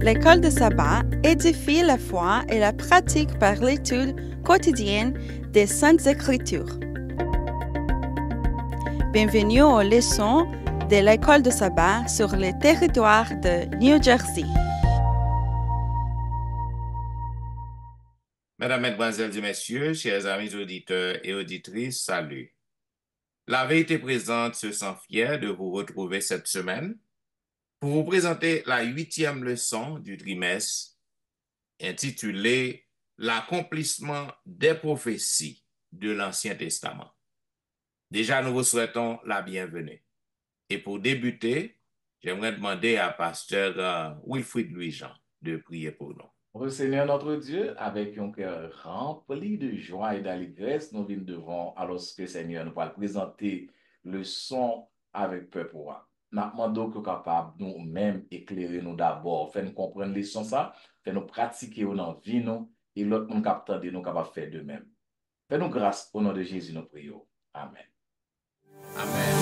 L'école de sabbat édifie la foi et la pratique par l'étude quotidienne des Saintes Écritures. Bienvenue aux leçons de l'école de sabbat sur le territoire de New Jersey. Mesdames, Mesdemoiselles et Messieurs, chers amis auditeurs et auditrices, salut. La vérité présente se sent fière de vous retrouver cette semaine pour vous présenter la 8e leçon du trimestre intitulée L'accomplissement des prophéties de l'Ancien Testament. Déjà, nous vous souhaitons la bienvenue. Et pour débuter, j'aimerais demander à Pasteur Wilfrid Louis-Jean de prier pour nous. Ô Seigneur notre Dieu, avec un cœur rempli de joie et d'allégresse, nous venons devant, alors que Seigneur nous va présenter le son avec peur pour moi. Nous demandons que capable nous-mêmes éclairer nous d'abord, faire nous comprendre les sons ça, faire nous pratiquer dans la vie nous, et l'autre monde capable de nous capable faire de même. Fais-nous grâce au nom de Jésus, nous prions. Amen. Amen.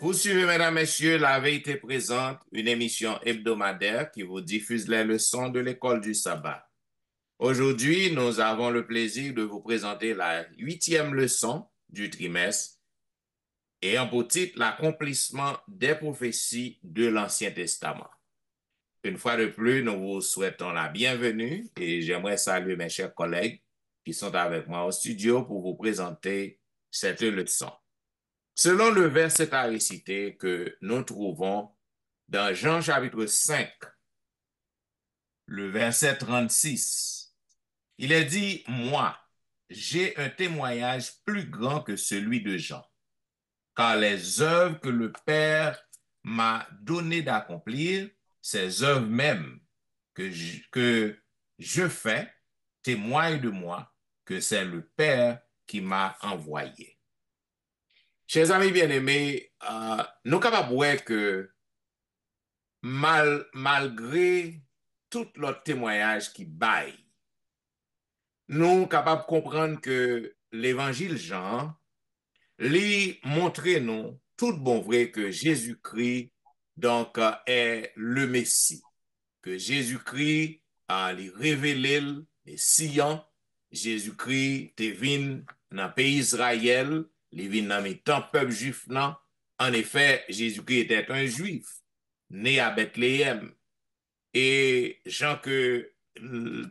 Vous suivez, mesdames, messieurs, La Vérité présente, une émission hebdomadaire qui vous diffuse les leçons de l'école du sabbat. Aujourd'hui, nous avons le plaisir de vous présenter la 8e leçon du trimestre ayant pour titre l'accomplissement des prophéties de l'Ancien Testament. Une fois de plus, nous vous souhaitons la bienvenue et j'aimerais saluer mes chers collègues qui sont avec moi au studio pour vous présenter cette leçon. Selon le verset à réciter que nous trouvons dans Jean chapitre 5, le verset 36, il est dit, « Moi, j'ai un témoignage plus grand que celui de Jean, car les œuvres que le Père m'a donné d'accomplir, ces œuvres mêmes que je fais, témoignent de moi que c'est le Père qui m'a envoyé. » Chers amis bien-aimés, nous sommes capables de voir que malgré tout le témoignage qui baille, nous sommes capables de comprendre que l'évangile Jean lui montre nous tout bon vrai que Jésus-Christ donc est le Messie, que Jésus-Christ a révélé le Messian, Jésus-Christ te venu dans le pays Israël, il vient dans le peuple juif. En effet, Jésus-Christ était un juif, né à Bethléem. Et Jean que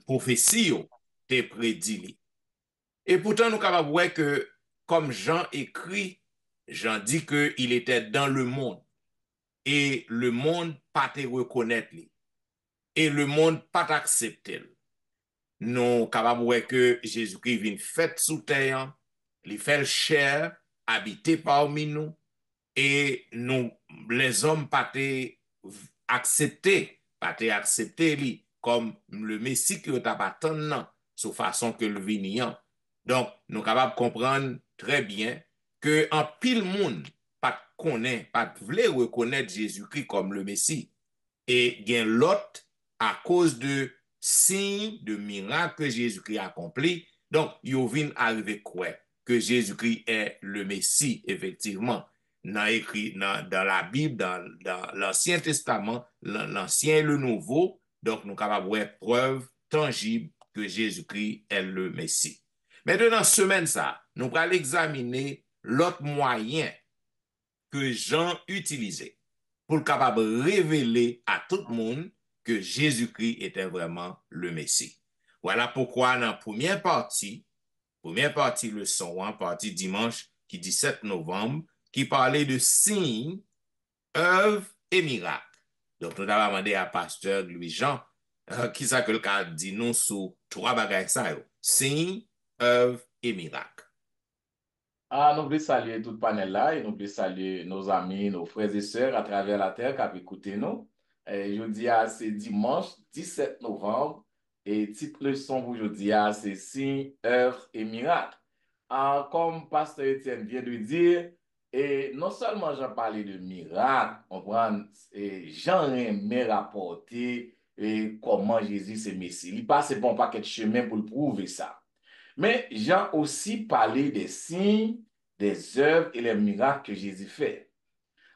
prophétie te prédit. Et pourtant, nous sommes capables de voir que, comme Jean écrit, Jean dit qu'il était dans le monde. Et le monde pas te reconnaître. Et le monde pas t'accepter. Nous sommes capables de voir que Jésus-Christ vient fait sous terre, il fait chair, habité parmi nous. Et nous, les hommes, pas accepté lui comme le Messie qui est attendant, sous façon que le vignon. Donc, nous sommes capables de comprendre très bien que en pile monde pas connaît, pas voulait reconnaître Jésus-Christ comme le Messie. Et il y a l'autre à cause de signes, de miracles que Jésus-Christ a accompli. Donc, il vient arriver quoi? Que Jésus-Christ est le Messie, effectivement. Dans la Bible, dans l'Ancien Testament, l'Ancien et le Nouveau, donc nous sommes capables de voir preuve tangible que Jésus-Christ est le Messie. Maintenant, semaine ça, nous allons examiner l'autre moyen que Jean utilisait pour capable révéler à tout le monde que Jésus-Christ était vraiment le Messie. Voilà pourquoi dans la première partie leçon, en partie dimanche qui 17 novembre, qui parlait de signes, œuvres et miracles. Donc, nous avons demandé à Pasteur Louis-Jean qui ça que le cas dit nous sur trois bagages ça, signes, œuvres et miracles. Nous voulons saluer tout le panel là et nous voulons saluer nos amis, nos frères et sœurs à travers la terre qui ont écouté nous. Je dis c'est dimanche 17 novembre et titre leçon pour aujourd'hui c'est signes, œuvres et miracles. Comme Pasteur Étienne vient de dire, et non seulement j'en parlais de miracles, on prend j'en ai rapporté et comment Jésus c'est Messie. Il passe bon paquet de chemin pour le prouver ça. Mais Jean aussi parlé des signes, des œuvres et les miracles que Jésus fait.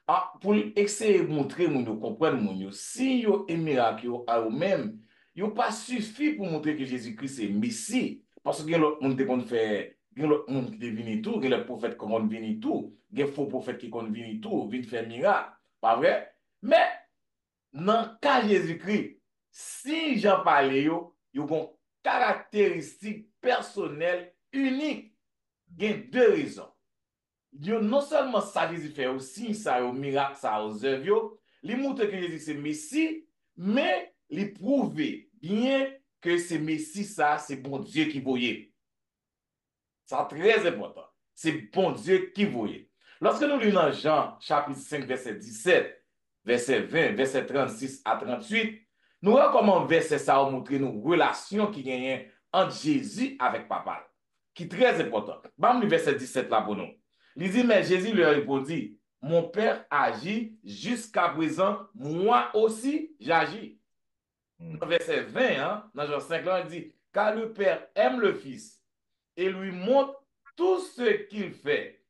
Ah, pour essayer de montrer, moun yo comprendre moun yo, si yo et miracle yo a eux même, yo pas suffi pour montrer que Jésus-Christ est Messie. Parce que l'autre monde qu'on fait, l'autre monde qui devine tout, le prophète qui qu'on vini tout, les faux prophètes qui qu'on vini tout, vient faire miracle. Pas vrai? Mais, dans le cas de Jésus-Christ, si j'en parle yo ont caractéristiques personnelles uniques. Il y a deux raisons. Yo non seulement ça Jésus fait aussi, ça au miracle, ça aux œuvres, il montre que Jésus c'est Messie, mais il prouve bien que c'est Messie, ça, c'est bon Dieu qui voyait. Ça très important. C'est bon Dieu qui voyait. Lorsque nous lisons dans Jean, chapitre 5, verset 17, verset 20, verset 36 à 38, nous voyons comment verset ça a montré nous relation qui gagne entre Jésus avec Papa, qui est très important. Bam, le verset 17 là pour nous. Il dit, mais Jésus leur répondit, mon Père agit jusqu'à présent, moi aussi j'agis. Dans verset 20, hein, dans Jean 5, là, il dit, car le Père aime le Fils et lui montre tout ce qu'il fait,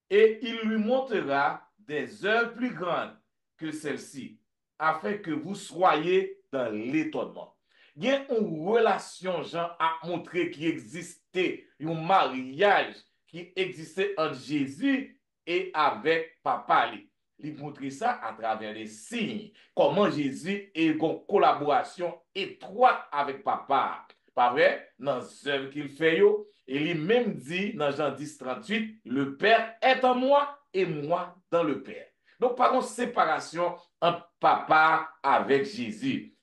et il lui montrera des œuvres plus grandes que celles-ci, afin que vous soyez dans l'étonnement. Il y a une relation, Jean a montré qui existait, un mariage qui existait entre Jésus et avec Papa. Il montre ça à travers les signes, comment Jésus est en collaboration étroite avec Papa. Pas vrai? Dans les œuvres qu'il fait, yo, et il même dit dans Jean 10, 38, le Père est en moi et moi dans le Père. Donc, par contre, séparation entre Papa avec Jésus.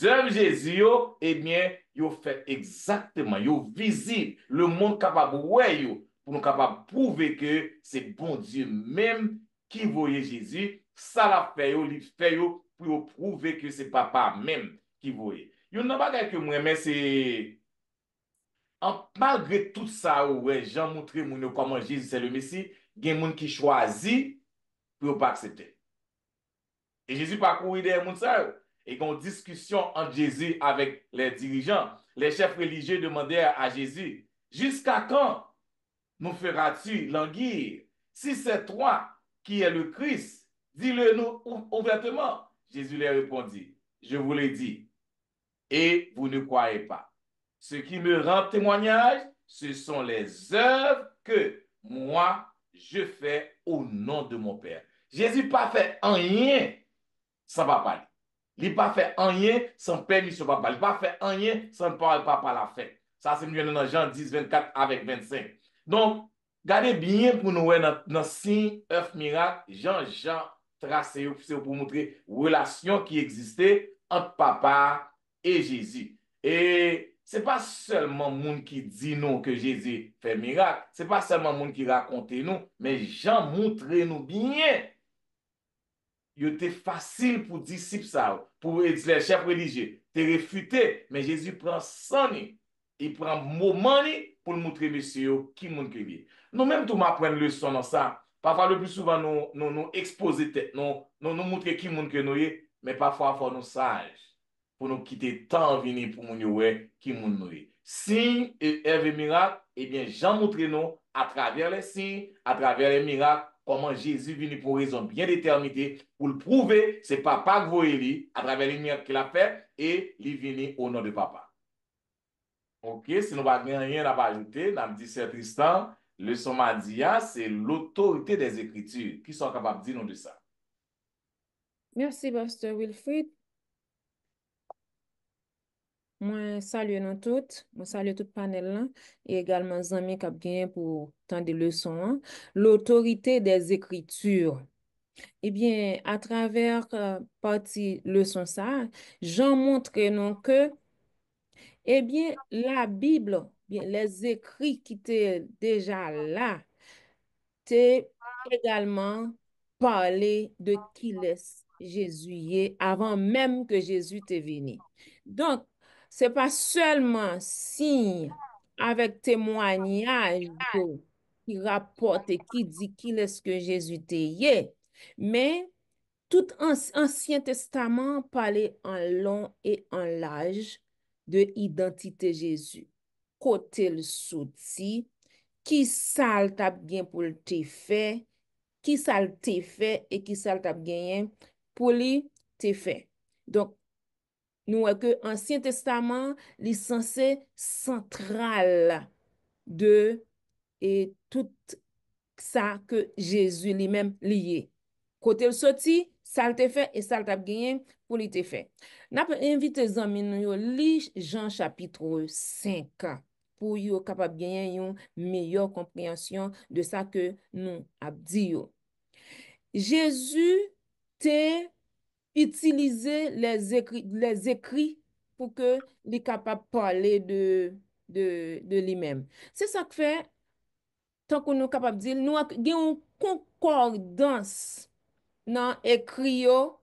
Œuvres Jésus, yo, eh bien, yo fait exactement, yo visible, le monde capable, ouais, yo, pour nous capable de prouver que c'est bon Dieu même qui voyait Jésus, ça l'a fait, yo, il fait, yo, pour prouver que c'est Papa même qui voyait. Yo nan bagay que moi, mais c'est malgré tout ça, ouais, Jean montré moun comment Jésus c'est le Messie, il y a des gens qui choisissent pour ne pas accepter. Et Jésus parcourt derrière moun ça. Et il y a une discussion entre Jésus avec les dirigeants. Les chefs religieux demandaient à Jésus, jusqu'à quand nous feras-tu languir? Si c'est toi qui es le Christ, dis-le nous ouvertement. Jésus leur répondit, je vous l'ai dit, et vous ne croyez pas. Ce qui me rend témoignage, ce sont les œuvres que moi, je fais au nom de mon Père. Jésus n'a pas fait rien sans papa. Il n'a pas fait rien sans permission papa. Il n'a pas fait rien sans parole papa l'a fait. Ça, c'est mieux dans Jean 10, 24 avec 25. Donc, gardez bien pour nous dans signe, œuf, miracle, Jean tracé pour montrer relation qui existait entre papa et Jésus. Et c'est pas seulement monde qui dit nous que Jésus fait miracle, c'est pas seulement monde qui raconte nous, mais Jean montre nous bien. Il était facile pour disciples ça, pour les chefs religieux, te réfuter, mais Jésus prend son nez, il prend moment pour montrer monsieur qui monde que lui. Nous-mêmes tout m'apprendre leçon dans ça. Parfois le plus souvent nous exposer tête, nous montrer qui monde que nous est, mais parfois faut nous sages pour nous quitter temps venir pour nous qui monde nous est. Signes et œuvres et miracles, eh bien Jean montre nous à travers les signes, à travers les miracles, comment Jésus venu pour raison bien déterminée pour le prouver, c'est papa qui voyait à travers les miracles qu'il a fait et il venu au nom de papa. Ok, si nous n'avons rien à ajouter, nous avons dit c'est Tristan, le somadia, c'est l'autorité des Écritures qui sont capables de dire nous de ça. Merci, Pasteur Wilfrid. Moi, salue nous toutes, moi salue tout panel là, et également les amis qui bien pour tant de leçons, hein. L'autorité des Écritures. Eh bien, à travers partie leçon ça, Jean montre nous que, eh bien, la Bible, bien, les écrits qui étaient déjà là, t'es également parlé de qui laisse Jésus est avant même que Jésus t'est venu. Donc, c'est pas seulement signe avec témoignage qui rapporte et qui dit qui laisse que Jésus t'est, mais tout Ancien Testament parlait en long et en large de l'identité Jésus. kote l soti, ki sal tap gen pou l te fe, ki sal te fe, et ki sal tap genyen pou li te fe. Donc, nou wè ke Ancien Testament li sanse central de et tout sa ke Jésus li même liye. Kote l soti, sal te fe, et sal tap genyen pou li te fe. Nap invite zanmin nou yo li Jean chapitre 5 pour yo capable gagner une meilleure compréhension de ça que nous a dit yo. Jésus t'a utilisé les écrits pour que les capable parler de lui-même. C'est ça que fait tant qu'on nous capable dire nous avons une concordance dans écrit yo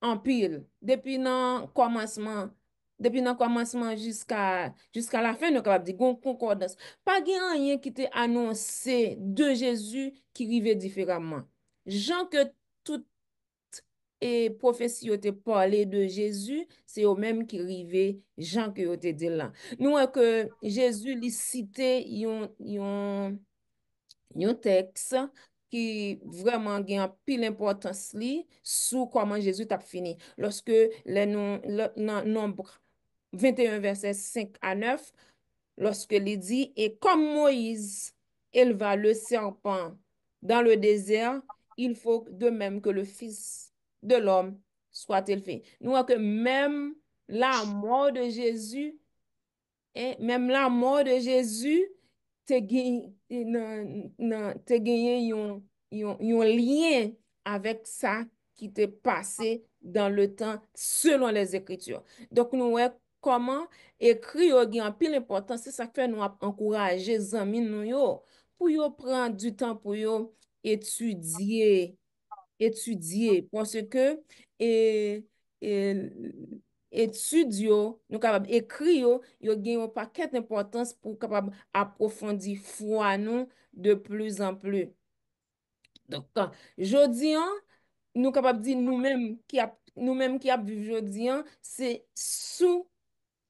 en pile depuis dans commencement jusqu'à la fin nous capable dire gon concordance pas gen rien qui était annoncé de Jésus qui arrivait différemment Jean que tout et prophétie yo te parlé de Jésus c'est eux même qui arrivait Jean que yo te dit là nous que Jésus li cité yon texte qui vraiment gagne pile importance li sur comment Jésus t'a fini. Lorsque nombre 21 verset 5 à 9, lorsque il dit, et comme Moïse éleva le serpent dans le désert, il faut de même que le Fils de l'homme soit élevé. Nous voyons que même la mort de Jésus, et même la mort de Jésus, te gagné yon lien avec ça qui t'est passé dans le temps selon les Écritures. Donc, nous voyons comment écrire a pile importance. C'est ça que fait nous encourager les amis nous yo, pour yo prendre du temps pour yo étudier parce que et études yo, nous capable écrire yo gen un paquet d'importance pour capable approfondir foi nous de plus en plus. Donc jodi an nous capable dire nous-mêmes qui a vivre jodi an c'est sous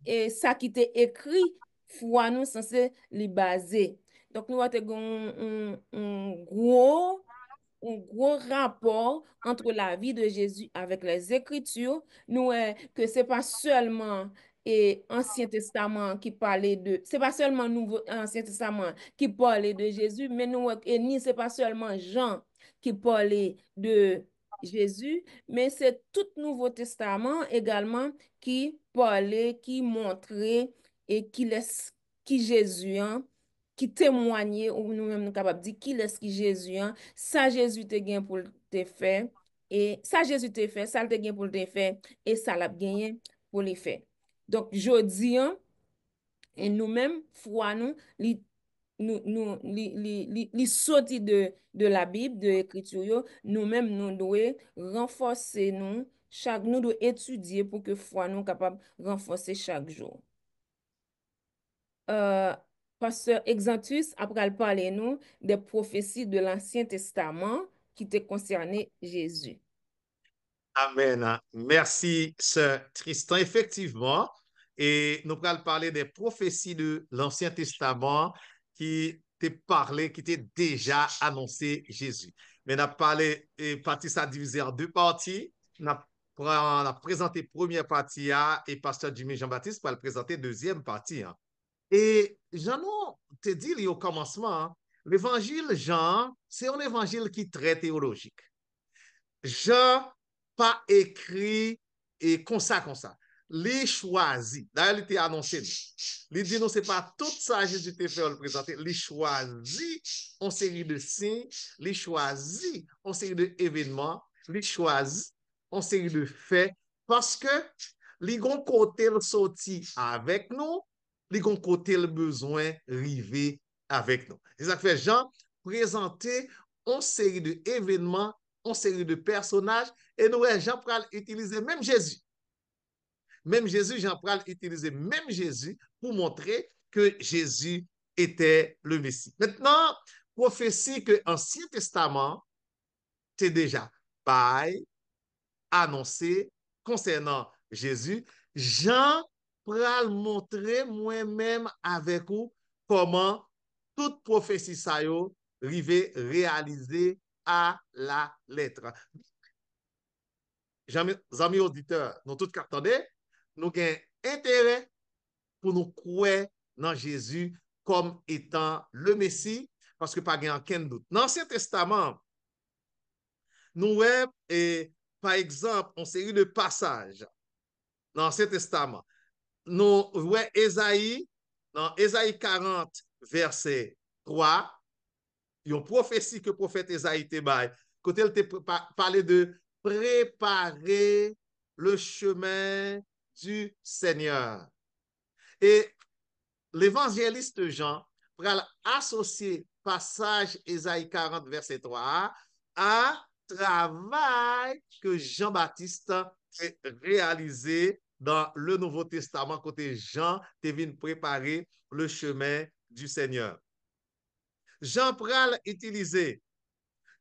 et ça qui t'est écrit foi nous censé li baser. Donc nous avons un gros rapport entre la vie de Jésus avec les Écritures. Nous, que c'est pas seulement et Ancien Testament qui parlait de, c'est pas seulement Nouveau Ancien Testament qui parlait de Jésus, mais nous, et ni c'est pas seulement Jean qui parlait de Jésus, mais c'est tout Nouveau Testament également qui parlait, qui montrait et qui laisse, qui Jésus, hein, qui témoignait ou nous-mêmes nous capables de dire qui est-ce qui Jésus hein, ça Jésus te gain pour te faire et ça Jésus te fait ça te gain pour te faire et ça l'a gagné pour les faire donc jodi hein, et nous-mêmes foi nous li sorti de la Bible de l'écriture yo nous-mêmes nous devons renforcer nous devons étudier pour que foi nous capable renforcer chaque jour. Pasteur Exantus après parler nous des prophéties de l'Ancien Testament qui te concernaient Jésus. Amen. Merci, Sœur Tristan. Effectivement, et nous allons parler des prophéties de l'Ancien Testament qui t'est déjà annoncé Jésus. Mais on a parlé, partie ça divisé en deux parties. On a présenté première partie et Pasteur Jimmy Jean-Baptiste va le présenter deuxième partie. Et Jean te dit au commencement, l'évangile Jean, c'est un évangile qui est très théologique. Jean pas écrit et comme ça. Les choisi. D'ailleurs, il était annoncé. Il dit non, c'est pas tout ça Jésus t'a fait le présenter. Les choisi en série de signes, les choisi en série d'événements, les choisi en série de faits, parce que les grands côtés sorti avec nous, les grands côtés le besoin river avec nous. C'est ça que fait Jean présenter en série d'événements, en série de personnages, et nous, Jean pral utiliser même Jésus. Même Jésus, Jean pral utiliser même Jésus pour montrer que Jésus était le Messie. Maintenant, prophétie que l'Ancien Testament c'est déjà annoncé concernant Jésus, Jean pral montrer moi-même avec vous comment toute prophétie ça yo rive réaliser à la lettre. Amis auditeurs, nous tous attendez, nous avons intérêt pour nous croire dans Jésus comme étant le Messie, parce que pas aucun doute. Dans l'Ancien Testament, nous avons, par exemple, une série de passages dans l'Ancien Testament. Nous voyons Ésaïe, dans Ésaïe 40, verset 3, il y a une prophétie que le prophète Ésaïe te baille, côté il te parlé de préparer le chemin du Seigneur. Et l'évangéliste Jean va associer passage Ésaïe 40, verset 3 à travail que Jean-Baptiste a réalisé dans le Nouveau Testament, côté Jean te vient préparer le chemin du Seigneur. Jean pral utilisé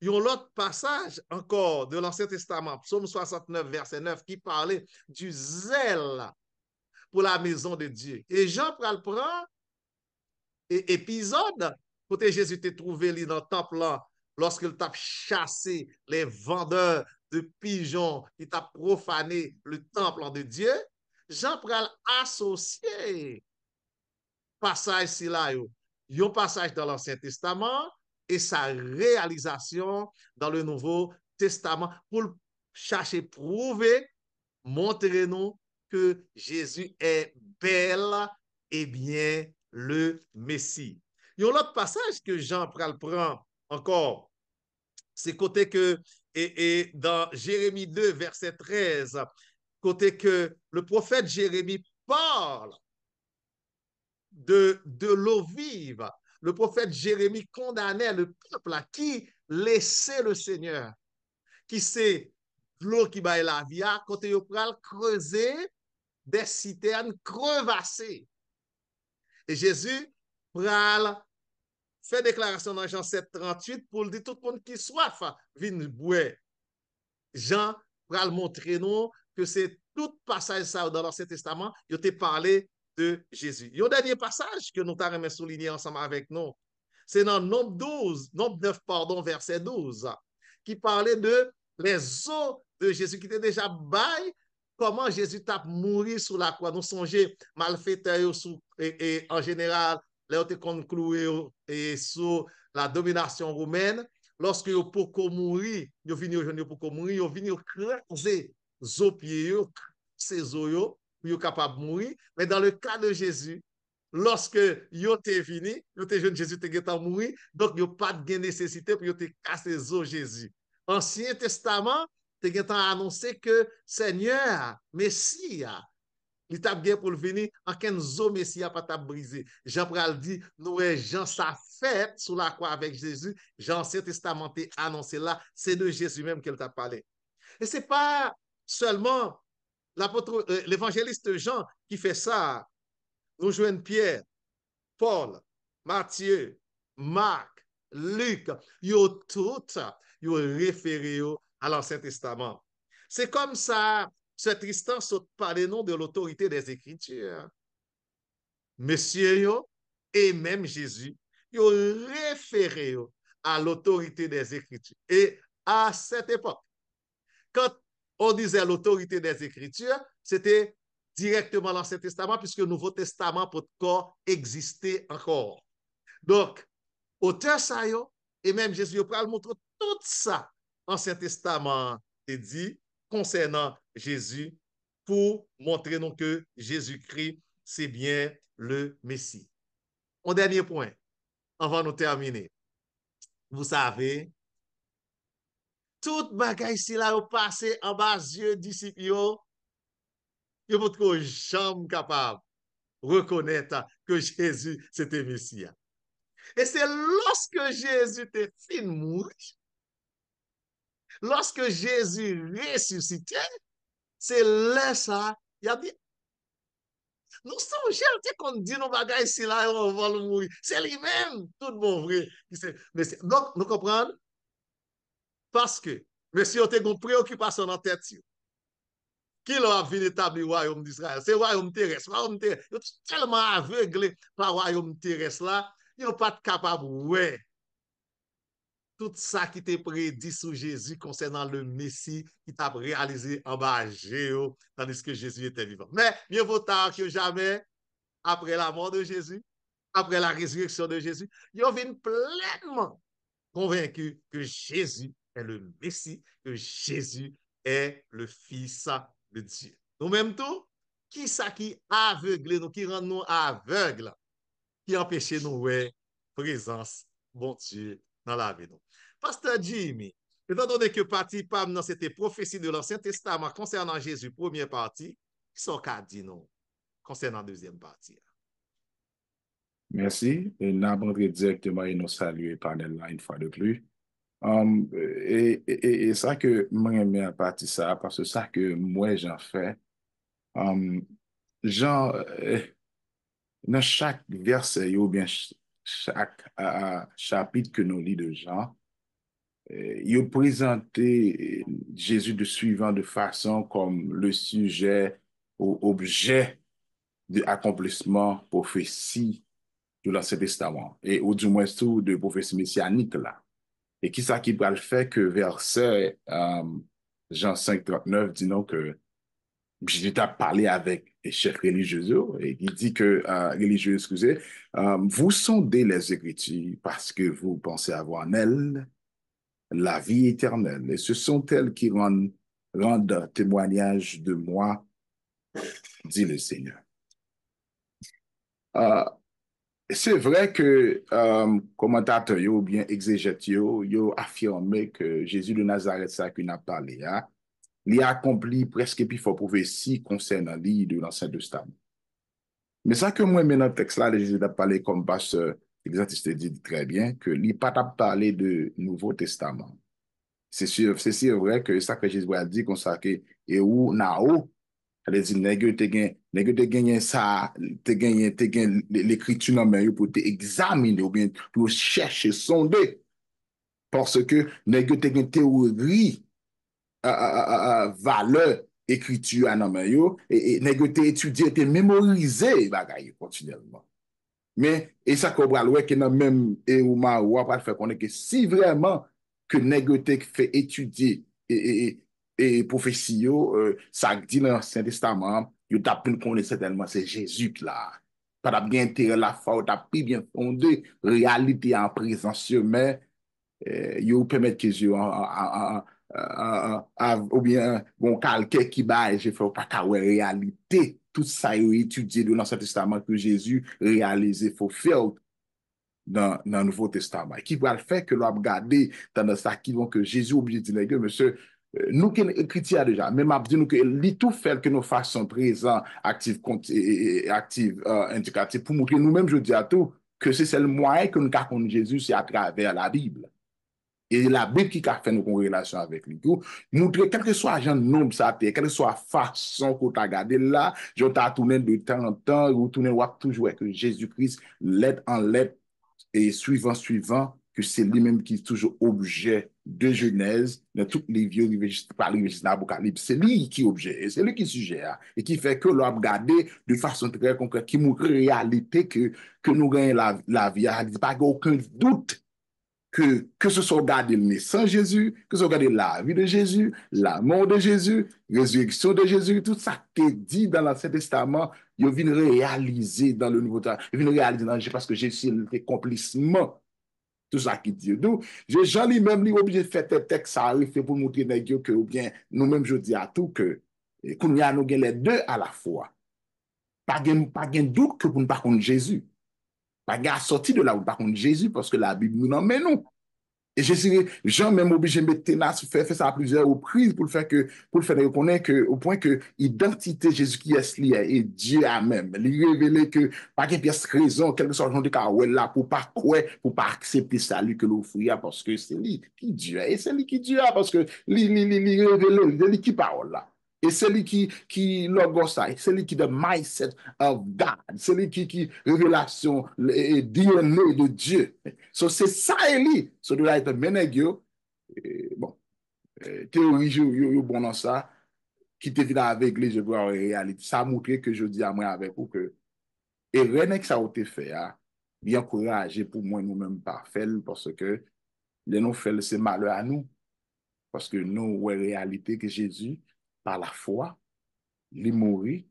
un autre passage encore de l'Ancien Testament, Psaume 69, verset 9, qui parlait du zèle pour la maison de Dieu. Et Jean pral prend épisode côté Jésus t'a trouvé dans le temple lorsqu'il t'a chassé les vendeurs de pigeons qui t'a profané le temple de Dieu. Jean pral associé passage si là un passage dans l'Ancien Testament et sa réalisation dans le Nouveau Testament pour chercher prouver montrer nous que Jésus est bel et bien le Messie. Il y a un autre passage que Jean prend encore, c'est côté que, et dans Jérémie 2, verset 13, côté que le prophète Jérémie parle de l'eau vive. Le prophète Jérémie condamnait le peuple qui laissait le Seigneur, qui c'est l'eau qui baille la vie, côté il pral creuser des citernes crevassées. Et Jésus pral fait déclaration dans Jean 7, 38 pour dire tout le monde qui soif vient boire. Jean pral montrer nous que c'est tout passage ça dans l'Ancien Testament, il a parlé de Jésus. Il y a un dernier passage que nous avons souligné ensemble avec nous. C'est dans Nombre 9, verset 12, qui parlait de les os de Jésus qui étaient déjà bail, comment Jésus t'a mouru sur la croix. Nous songez malfaiteurs et en général, les ont conclué sous la domination romaine. Lorsque ils ont pour mourir, ils viennent aujourd'hui pour mourir, ils viennent craser os pieds, ces os pour être capable de mourir. Mais dans le cas de Jésus, lorsque yo te vini, yo te jeune Jésus te geta mourir, donc yo pas de nécessité pour yo te casser les os Jésus. Ancien Testament, te geta annoncé que Seigneur, Messie, il t'a bien pour le venir, en qu'un zo Messie pas t'a brisé. Jean pral dit, nous Jean sa fête sous la croix avec Jésus, Jean Ancien Testament t'a annoncé là, c'est de Jésus même qu'elle t'a parlé. Et c'est pas seulement l'évangéliste Jean qui fait ça. Nous joignons Pierre, Paul, Matthieu, Marc, Luc, yo tout yo référé à l'Ancien Testament. C'est comme ça, ce Tristan saute par les noms de l'autorité des Écritures. Monsieur yo, et même Jésus, yo référé à l'autorité des Écritures. Et à cette époque, quand on disait l'autorité des Écritures, c'était directement l'Ancien Testament, puisque le Nouveau Testament peut encore exister encore. Donc, auteur ça yo, et même Jésus va montrer tout ça, l'Ancien Testament est dit concernant Jésus, pour montrer nous que Jésus-Christ, c'est bien le Messie. Un dernier point, avant de nous terminer. Vous savez, tout bagay si la yo passé en bas yeux disciples yo votre jamais capable de reconnaître que Jésus c'était Messie. Et c'est lorsque Jésus était fin mourir, lorsque Jésus ressuscité, c'est là ça, il a dit, nous sommes gens qu'on dit nos bagailles si là on va le mourir. C'est lui-même, tout bon vrai. Donc, nous comprenons, parce que monsieur a une préoccupation dans la tête, qui l'a fait établir le royaume d'Israël? C'est le royaume terrestre. Ils sont tellement aveuglés par le royaume terrestre là, ils sont pas capables, ouais, tout ça qui était prédit sur Jésus concernant le Messie qui t'a réalisé en bas Géo, tandis que Jésus était vivant. Mais mieux vaut tard que jamais, après la mort de Jésus, après la résurrection de Jésus, ils viennent pleinement convaincus que Jésus est le Messie, que Jésus est le Fils de Dieu. Nous-mêmes tout, qui ça qui aveugle nous, qui rend nous aveugles, qui empêche nous ouais présence bon Dieu dans la vie nous. Pasteur Jimmy, étant donné que partie PAM dans cette prophétie de l'Ancien Testament concernant Jésus, première partie, qui sont qu'a dit nous concernant deuxième partie? Merci. Et nous avons directement et nous saluer panel là une fois de plus. Et ça que moi j'aime bien partie ça, parce que ça que moi j'en fais, genre, dans chaque verset ou bien chaque chapitre que nous lisons de Jean, il présenté Jésus de suivant de façon comme le sujet ou objet de accomplissement prophétie de l'Ancien Testament, et ou du moins tout de prophétie messianique là. Et qui ça qui va le faire que verset Jean 5,39 dit non que Jésus a parlé avec les chefs religieux et il dit que religieux, excusez, vous sondez les Écritures parce que vous pensez avoir en elles la vie éternelle. Et ce sont elles qui rendent témoignage de moi, dit le Seigneur. C'est vrai que commentateurs ou bien exégètes ont affirmé que Jésus de Nazareth, ça qu'il a parlé, il a accompli presque plus fort prophétie concernant lui de l'Ancien Testament. Mais ça que moi, maintenant, le texte là, Jésus a parlé comme pasteur Exantiste dit très bien, que il n'a pas parlé de Nouveau Testament. C'est sûr vrai que ça que Jésus a dit, qu'on sait que, et où, Nao, elle dit, nègre te gagné ça, te gagné l'écriture dans main pour te examiner ou bien pour chercher, sonder. Parce que nègre te gagné théorie, valeur, écriture dans main et nègre te étudier, te mémoriser, bagaille continuellement. Mais, et ça qu'on va voir que dans même, et ou ma, ou pas faire connaître que si vraiment que nègre te fait étudier et prophétie, ça dit dans l'Ancien Testament, il t'a pu connaître certainement, c'est Jésus là. Pas bien intérêt la foi, t'as pu bien fondé, réalité en présence, mais il permet que je ou bien bon quelqu'un qui va je fais pas qu'à réalité tout ça étudié dans l'Ancien Testament que Jésus réalisé faut faire dans le Nouveau Testament qui va le faire que l'on regarder dans ça qui vont que Jésus obligé de dire monsieur nous qui chrétiens déjà même a dit nous que li tout fait que nous façons présent actif active indicatif pour montrer nous-mêmes je dis à tout que c'est le moyen que nous connaissons Jésus c'est à travers la Bible. Et la Bible qui a fait nos corrélations avec lui. Montrer, quel que soit le nombre, quelle que soit la façon qu'on t'a regardé là, je t'ai tourné de temps en temps, ou tourné toujours avec Jésus-Christ, lettre en lettre, et suivant, que c'est lui-même qui est toujours objet de Genèse, dans tous les vieux par l'Apocalypse. C'est lui qui est objet, c'est lui qui est sujet, et qui fait que l'on a regardé de façon très concrète, qui montre la réalité que nous gagnons la vie. Il n'y a pas aucun doute que ce soit regarder le naissance de Jésus, que ce soit regarder la vie de Jésus, la mort de Jésus, la résurrection de Jésus, tout ça qui est dit dans l'Ancien Testament, il vient réaliser dans le Nouveau Testament, il vient réaliser dans Jésus parce que Jésus est l'accomplissement. Tout ça qui dit. Donc, Jean lui-même, il est obligé de faire tel texte, ça arrive pour montrer que, ou bien, nous-mêmes, je dis à tout que, qu'on y a nous les deux à la fois. Pas de doute que vous ne pas contre Jésus. Pas de sorti de là où pas contre Jésus, parce que la Bible nous emmène nous. Et Jean même obligé de mettre tenace, faire ça à plusieurs reprises pour le faire reconnaître que, au point que l'identité Jésus qui est lié et Dieu a même. Il révélé que pas de pièce raison, quelque soit de cas là pour pas accepter ça lui que l'offrir parce que c'est lui qui Dieu et c'est lui qui Dieu parce que il révélé, c'est lui qui parole là. Et c'est lui qui logos ça, c'est lui qui the mindset of God, c'est lui qui révélation et DNA de Dieu. So c'est ça lui. So de là être menegio bon théorie yo bon dans ça qui te vient avec l'Église pour la réalité. Ça a montré que je dis à moi avec vous que, et rien que ça a été fait, hein, bien encouragé pour moi nous-mêmes pas faire parce que les nous fait c'est malheur à nous. Parce que nous, ouais, réalité que Jésus, par la foi, il mourit,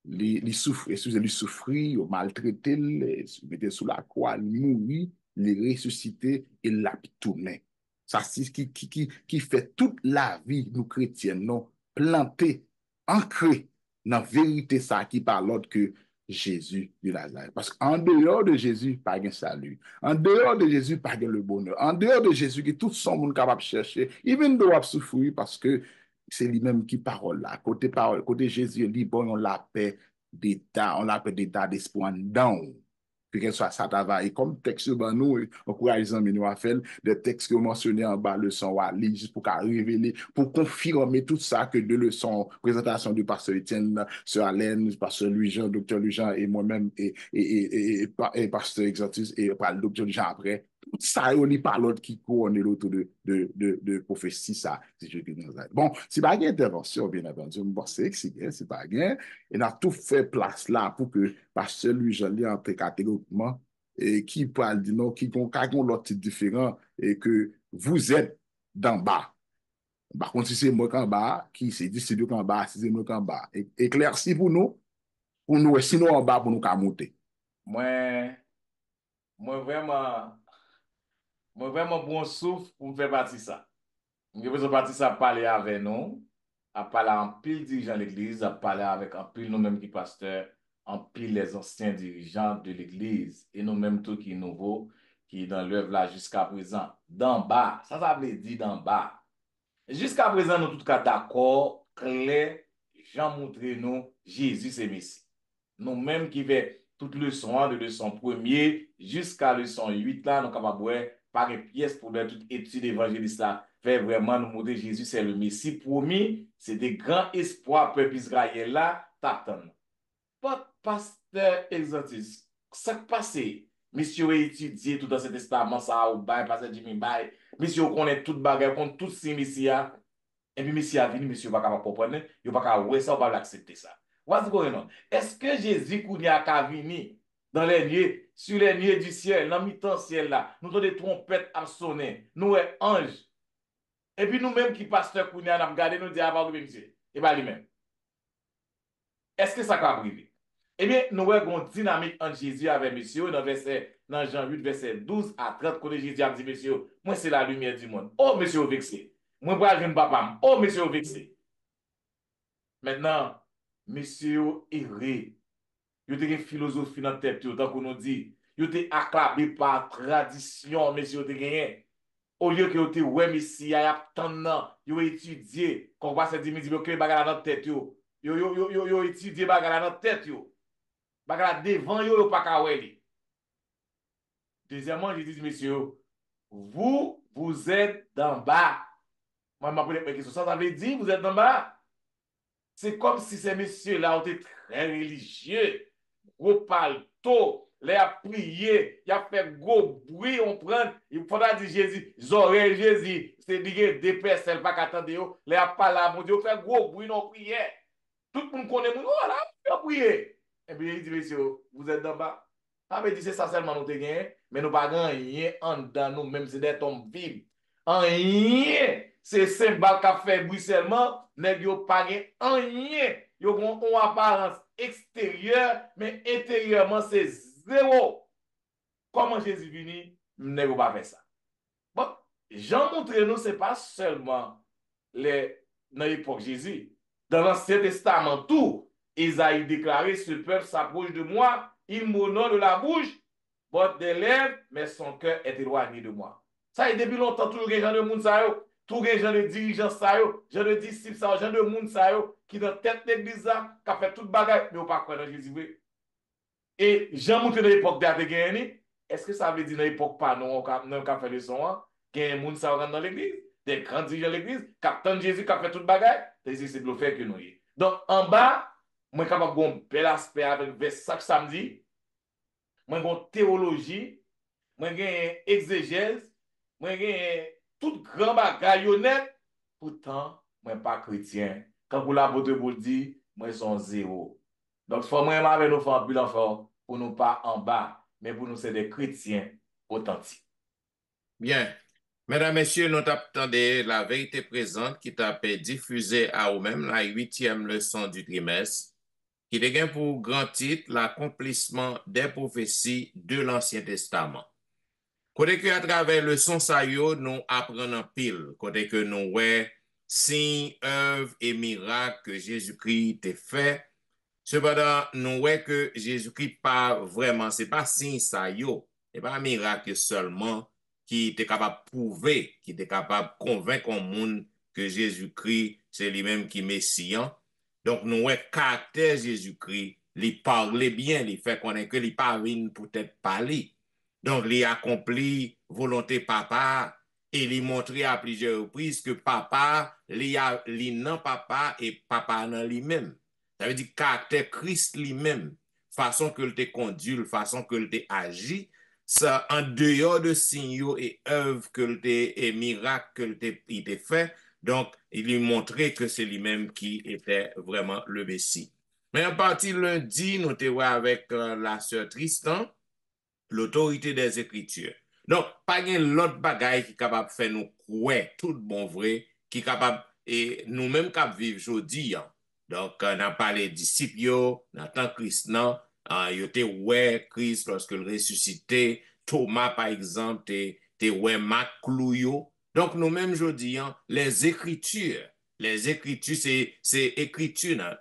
il souffre, excusez, il souffrit, il maltraité, il mettait sous la croix, il mourit, il ressuscité et l'a tourné. Ça, c'est ce qui fait toute la vie, nous chrétiens, nous, plantés, ancrés dans la vérité, ça qui parle que Jésus de Nazareth. Parce qu'en dehors de Jésus, pas de salut. En dehors de Jésus, pas de le bonheur. En dehors de Jésus, qui tout son monde capable de chercher, il doit souffrir parce que c'est lui-même qui parole là. Parole, côté Jésus, il dit, bon, on la paix d'état, on la paix d'état d'espoir dans. Que ce soit ça travaille. Comme texte, ben nous, encourageons nous à faire des textes que mentionnés en bas, leçon à lire, juste pour révéler, pour confirmer tout ça que de leçons, présentation du pasteur Etienne, sœur Alain, pasteur Louis-Jean, docteur Louis-Jean et moi-même, et pasteur Exantus, et par le docteur Louis-Jean après. Tout ça, on n'y pas l'autre qui couronne l'autre de prophétie, ça, si je dis. Bon, c'est pas une intervention, bien entendu, c'est pas bien. Et on a tout fait place là pour que pasteur Louis-Jean entre catégoriquement et qui parle du nom, qui ont l'autre titre différent et que vous êtes d'en bas. Par contre, si c'est moi qu'en bas, qui c'est dit c'est nous qu'en bas, si c'est moi qu'en bas. Éclairci pour nous, sinon en bas pour nous qu'à monter. Moi, vraiment, bon souffle pour me faire partie de ça. Je besoin de partie de ça, parler avec nous, à parler en pile dirigeants de l'Église, à parler avec en pile nous-mêmes qui pasteurs, en pile les anciens dirigeants de l'Église, et nous-mêmes tout qui est nouveau, qui est dans l'œuvre là jusqu'à présent, d'en bas. Ça veut dire d'en bas. Jusqu'à présent, nous tous cas d'accord, clair, Jean montre nous Jésus c'est Messie. Nous-mêmes qui fait toute leçon de leçon 1er jusqu'à leçon 8 là, nous sommes capables par une pièce pour faire toute étude évangéliste là, fait vraiment nous montrer Jésus c'est le Messie promis, c'est des grands espoirs peuple Israël là, t'attendent. Pas pasteur Exantus, ça qui passe, monsieur a étudié tout dans ce testament ça ou bail pasteur Jimmy bail, monsieur connaît tout bagage, connaît tout ces messia. Et puis, monsieur a venu, monsieur pas capable comprendre, il pas capable ouais ça, pas accepter ça. What's going on? Est-ce que Jésus Kounia a venu dans les lieux, sur les lieux du ciel, dans le mi-temps ciel là, nous avons des trompettes à sonner, nous sommes anges. Et puis nous-mêmes qui pasteur Kounia, nous avons regardé, nous disons, ah, monsieur, et bien lui-même. Est-ce que ça va arriver? Eh bien, nous avons une dynamique entre Jésus avec monsieur, dans Jean 8, verset 12 à 30, quand Jésus a dit, monsieur, moi c'est la lumière du monde. Oh, monsieur vexé. Moi, je ne papa. Oh, monsieur vexé. Maintenant, monsieur erré. Il y a une philosophie dans la tête, tant qu'on nous dit. Il y a acclamé par tradition, monsieur gagné. Au lieu que vous ouais, monsieur, il y a tant il a étudié. Quand on va se dire, il y a bagala dans la tête. Il a étudié bagala dans la tête. Bagala devant, il n'y a pas qu'à ouer. Deuxièmement, je dis, monsieur, vous êtes d'en bas. Moi, je m'appelle question. Ça veut dire, vous êtes d'en bas. C'est comme si ces messieurs-là ont été très religieux. Gros paletot, les a prié, il a fait gros bruit, on prend, il faudra dire Jésus, Zoré Jésus, c'est dire des personnes pas qu'attendre, les a pas là, mon Dieu, fait gros bruit, non prière. Tout le monde connaît, oh là, on prier. Et puis il dit, messieurs, vous êtes d'en bas. Ça veut dire, c'est ça seulement nous te gagné, mais nous pas rien en dedans nous, même si des tombes vives. En rien. C'est symbole qu'a fait bruit seulement, nèg yo pas gen rien. Yo ont une apparence extérieure, mais intérieurement c'est zéro. Comment Jésus venu, nèg yo pas faire ça. Bon, Jean montre nous c'est pas seulement dans l'époque Jésus. Dans l'Ancien Testament tout, Isaïe déclarait ce peuple s'approche de moi, il m'honore de la bouche, porte des lèvres, mais son cœur est éloigné de moi. Ça y est depuis longtemps toujours les gens de monde ça yo. Tous les gens de dirigeants, gens de disciples, gens de monde qui dans tête l'église, qui a fait toute bagaille, mais on pas croire dans Jésus. Et Jean montre dans l'époque d'Adegani, est-ce que ça veut dire dans l'époque pas non, on a fait le son, qu'il y a un monde dans l'église, des grands dirigeants de l'église, qui attendent Jésus, qui a fait toute bagaille, c'est de le faire que nous y. Donc en bas, moi, capable de un bel aspect avec vers chaque samedi, moi, j'ai une théologie, moi, j'ai une exégèse, moi, j'ai tout grand bagaille honnête. Pourtant, moi pas chrétien, quand pour l'apôtre Paul dit, moi, son zéro. Donc, il faut vraiment avec nous faire un bilan fort pour nous pas en bas, mais pour nous, c'est des chrétiens authentiques. Bien. Mesdames, Messieurs, nous attendons la vérité présente qui t'a fait diffuser à vous-même la 8e leçon du trimestre, qui dégaine pour grand titre l'accomplissement des prophéties de l'Ancien Testament. Côté que à travers le son sayo, nous apprenons pile. Côté que nous ouais signes, œuvres et miracles que Jésus-Christ a fait. Cependant, nous ouais que Jésus-Christ pas vraiment, c'est pas signe sayo, c'est pas un miracle seulement qui était capable de prouver, qui était capable de convaincre le monde que Jésus-Christ, c'est lui-même qui est Messian. Donc, nous ouais caractère Jésus-Christ, il parlait bien, il fait connaître que il parle peut-être parler. Donc, il accomplit volonté papa et il montré à plusieurs reprises que papa, il non papa et papa non lui-même. Ça veut dire caractère Christ lui-même, façon que le te conduit, façon que le te agit, ça en dehors de signaux et œuvres que le te et miracles que le te fait. Donc, il lui montrait que c'est lui-même qui était vraiment le Messie. Mais à partir lundi, nous te voyons avec la sœur Tristan, l'autorité des Écritures. Donc, pas l'autre bagaille qui est capable de faire nous croire tout bon vrai, qui est capable, et nous-mêmes qui vivons aujourd'hui. Donc, on a parlé des disciples, dans tant Christ, non, il était ouais Christ lorsque il ressuscité, Thomas, par exemple, t'es ouais Marc Clouyo. Donc, nous-mêmes aujourd'hui, les Écritures, c'est Écriture dans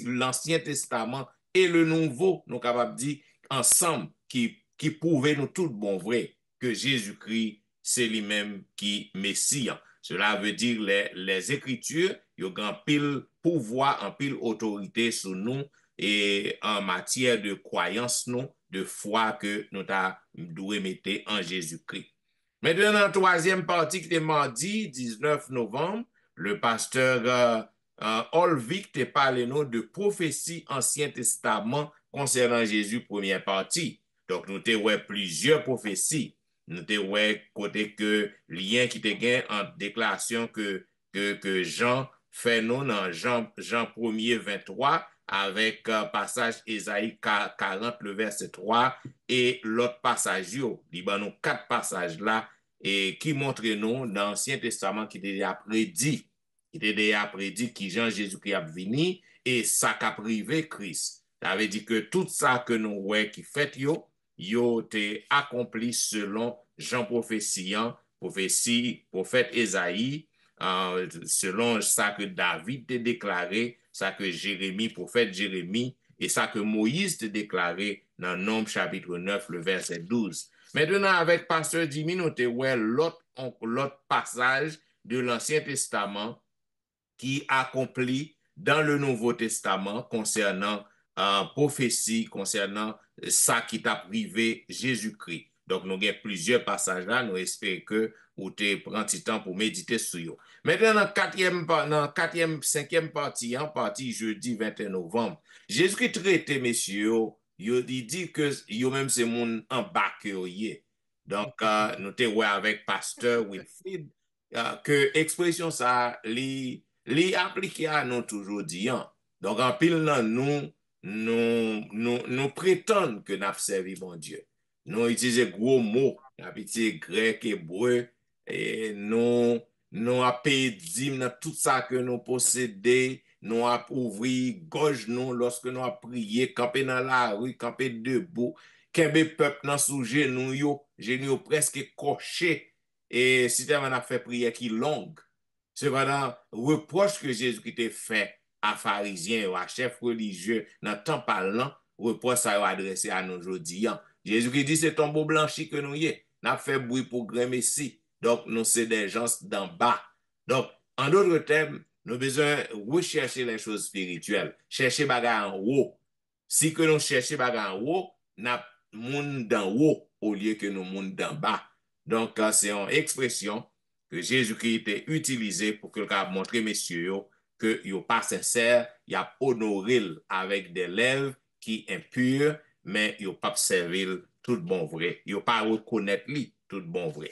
l'Ancien Testament et le Nouveau, nous capables de dire ensemble, qui prouvait nous tout bon vrai que Jésus-Christ, c'est lui-même qui Messie. Cela veut dire les Écritures, il y a un pile pouvoir, un pile autorité sur nous et en matière de croyance, nous, de foi que nous devons mettre en Jésus-Christ. Maintenant, dans la troisième partie qui est mardi, 19 novembre, le pasteur Olvik te parlé nous de prophétie Ancien Testament concernant Jésus, première partie. Donc, nous avons plusieurs prophéties. Nous avons côté que lien qui te gagne en déclaration que Jean fait nous dans Jean 1er 23 avec passage Ésaïe 40, le verset 3 et l'autre passage, il y a nous 4 passages là et qui montrent nous dans l'Ancien Testament qui était déjà prédit. Il était déjà prédit que Jean-Jésus-Christ a venu et ça qu'a privé Christ. Ça veut dire que tout ça que nous voyons qui fait yo été accompli selon Jean prophétie, prophète Ésaïe, selon ça que David a déclaré, ça que Jérémie, prophète Jérémie, et ça que Moïse a déclaré dans Nombre chapitre 9, le verset 12. Maintenant, avec Pasteur Jimmy, nous avons l'autre passage de l'Ancien Testament qui accomplit dans le Nouveau Testament concernant prophétie, concernant ça qui t'a privé Jésus-Christ. Donc, nous avons plusieurs passages là, nous espérons que vous te prenez temps pour méditer sur eux. Maintenant, dans quatrième, cinquième partie, en partie jeudi 21 novembre, Jésus-Christ traité, messieurs, il dit que même c'est mon en bas que donc, nous te ouais avec Pasteur Wilfrid, que expression ça, li appliqué à nous toujours dit. Donc, en pile, nous prétendons que nous servi bon Dieu. Nous utilisons gros mots, nous utilisons grec, hébreu, et nous appelons dans tout ça que nous possédons, nous avons ouvert gauche nous lorsque nous avons prié, camper dans la rue, camper debout, qu'un peuple dans sous genou presque coché, et si tu as fait prière qui longue. Cependant, reproche que Jésus-Christ a fait à pharisiens ou à chefs religieux dans le temps parlant, reproche ça a adressé à nous aujourd'hui. Jésus-Christ dit c'est tombeau blanchi que nous y est. Nous avons fait bruit pour grand Messie. Donc, nous sommes des gens d'en bas. Donc, en d'autres termes, nous avons besoin de rechercher les choses spirituelles. Chercher bagarre en haut. Si que nous cherchons bagarre en haut, nous avons monde d'en haut au lieu que nous monde d'en bas. Donc, c'est une expression que Jésus-Christ a utilisé pour que le montrer, messieurs, que il n'est pas sincère, il a honoré avec des lèvres qui sont impures, mais il n'a pas servi tout bon vrai. Il n'a pas reconnaître lui tout bon vrai.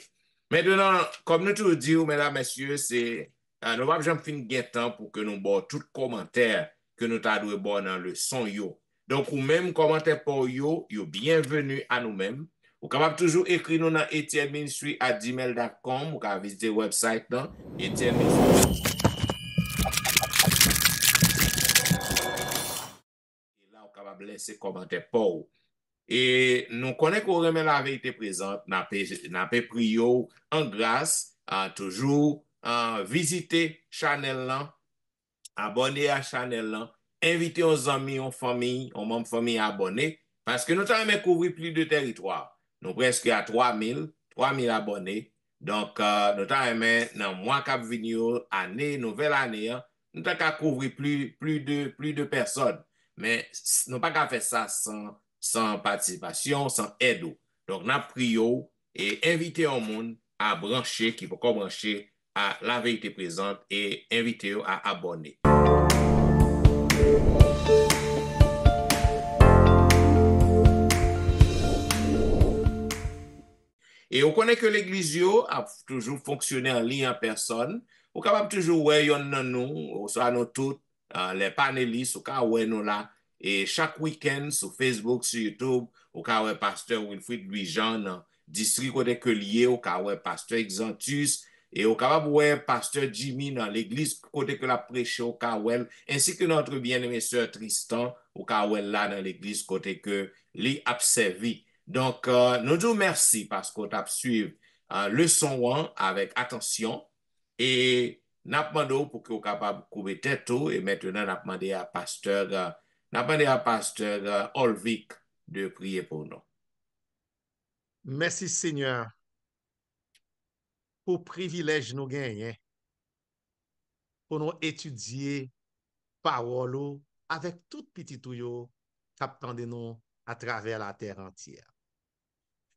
Maintenant, comme nous tout dit, mesdames, messieurs, c'est nous pas jamais fin gen temps pour que nous bon tout commentaire que nous t'a doué bon dans le son yo. Donc, ou même commentaire pour yo, bienvenue à nous-mêmes. Ou capable toujours écrire nous dans etienneministry@gmail.com ou capable visiter le website dans Etienne Ministry. Et là, ou capable laisser commentaire pour vous. Et nous connaissons qu'on remet la vérité présente, n'a pas prié en grâce, toujours visiter Chanel là, abonner à Chanel là, inviter aux amis, aux familles, aux membres de famille à abonner, parce que nous avons couvert plus de territoire. Nous presque à 3000 abonnés. Donc, nous avons dans le mois qui vient, année, nouvelle année, nous avons couvert plus de personnes. Mais nous n'avons pas fait ça sans participation, sans aide. Donc, nous avons prié et invité au monde à brancher, qui peut brancher à la vérité présente et inviter à abonner. Et on connaît que l'église a toujours fonctionné en ligne en personne. On capable toujours ouais yon nan nous, soit nous tous les panélistes, ou ka ouais nous là et chaque week-end sur Facebook, sur YouTube, ou ka ouais pasteur Wilfrid Louis-Jean dans district côté que lié, ou ka ouais pasteur Exantus et au capable ouais pasteur Jimmy dans l'église côté que la prêché au ka ouais ainsi que notre bien-aimé sœur Tristan au ka ouais là dans l'église côté que li a servi. Donc, nous disons merci parce qu'on a suivi le son avec attention et nous demandons pour que vous capable de couper tête et maintenant nous demandons à pasteur Olvik de prier pour nous. Merci Seigneur pour privilège nous gagner pour nous étudier parole avec tout petit touyo qui nous à travers la terre entière.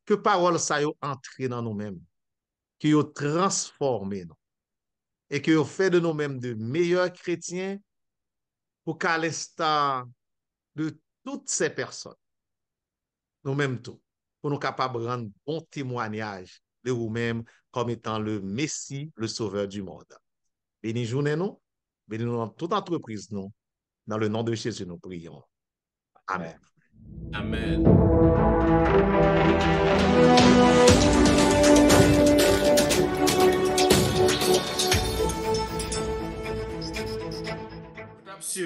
Que parole ça yo entre dans nous-mêmes, que yo transformé nous et que yo fait de nous-mêmes de meilleurs chrétiens pour qu'à l'instar de toutes ces personnes, nous-mêmes tout, pour nous capables de rendre bon témoignage de vous-même comme étant le Messie, le Sauveur du monde. Béni journée nous, béni nous dans toute entreprise nous, dans le nom de Jésus nous prions. Amen. Amen.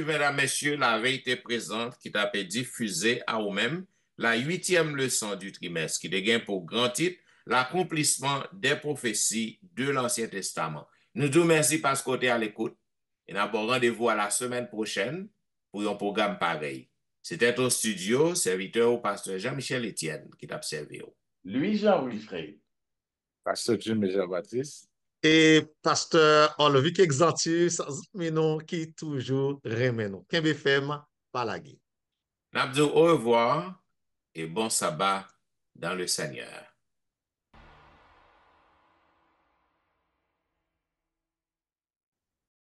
Mesdames, Messieurs, la vérité présente qui t'a diffusée à vous-même la 8e leçon du trimestre qui dégaine pour grand titre l'accomplissement des prophéties de l'Ancien Testament. Nous vous remercions parce que vous êtes à l'écoute et nous avons rendez-vous à la semaine prochaine pour un programme pareil. C'était au studio, serviteur au pasteur Jean-Michel Etienne qui t'a servi. Louis-Jean Wilfrid. Pasteur Jimmy Jean-Baptiste. Et pasteur Olvik Exantus, mais non, qui toujours remet nous. Kembe fem, palagi. Nous disons au revoir et bon sabbat dans le Seigneur.